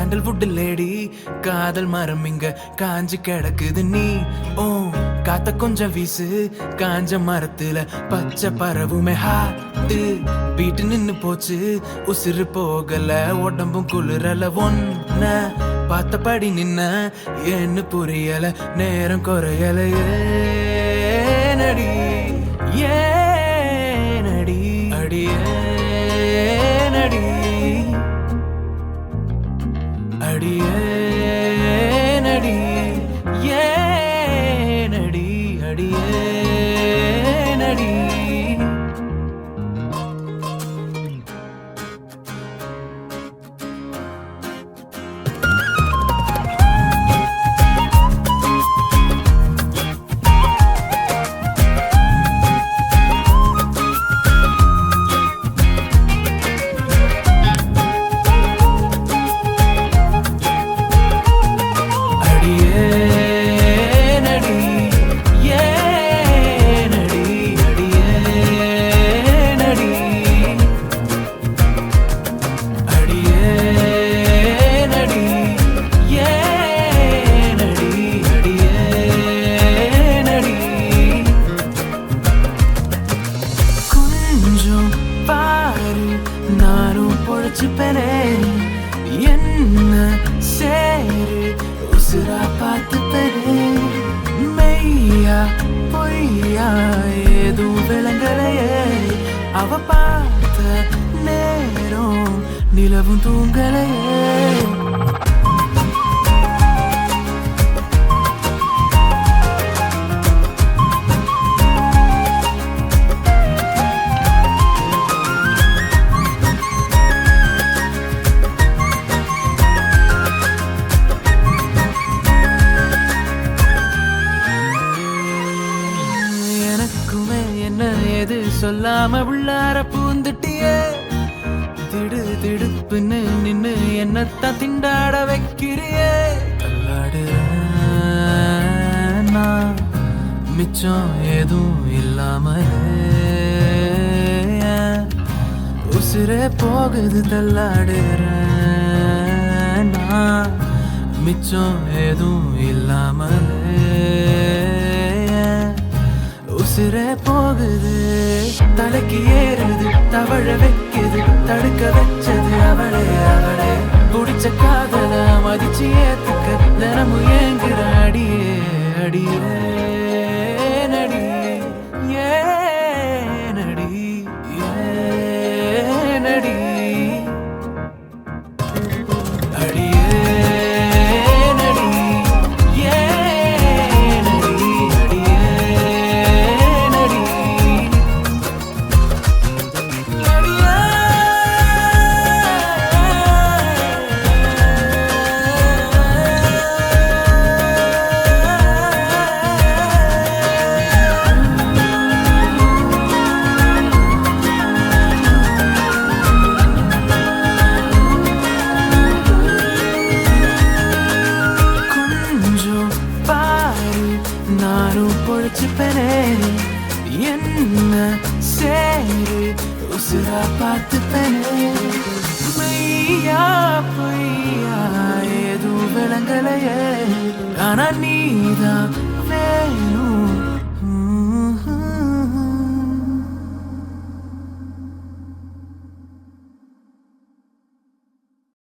sandalwood lady காதல் மரம் இங்க காஞ்சி கிடக்குது நீ ஓ காத்த கொஞ்சம் வீசு காஞ்ச மரத்துல பச்சை பறவுமே ஹாட்டு பீட்டு நின்னு போச்சு உசுறு போகல உடம்பும் குளிரல ஒன்ன பார்த்தபடி நின்ன ஏன்னு புரியல நேரம் குறையல ஏனடி ஏனடி அடியே நடி அடியே நடி ஏனடி அடியே நடி என்ன சேரு உசுரா பார்த்து பெரு மெய்யா பொய்யா ஏதும் விளங்கலையே அவ பார்த்த நேரம் நிலவும் தூங்கலையே எது சொல்லாம உள்ளார பூந்துட்டியே திடு திடுப்புன்னு நின்னு என்னத்தான் திண்டாட வைக்கிறியே தள்ளாடு நான் மிச்சம் எதுவும் இல்லாம உசுரே போகுது தள்ளாடுற நான் மிச்சம் எதுவும் இல்லாமல் உசுரே போகுது தலைக்கு ஏறுது தவழ வைக்குது தடுக்க வச்சது அவளே அவளே குடிச்ச காதல மதிச்சு ஏத்துக்க தினமும் ஏங்குற அடியே அடியே நடி ஏ நடி ஏ நடி நானும் பொழைச்சுப்பனே என்ன சேரு உசுரா பார்த்துப்பனே மையா பொய்யா ஏதும் விளங்கலையே ஆனா நீதான்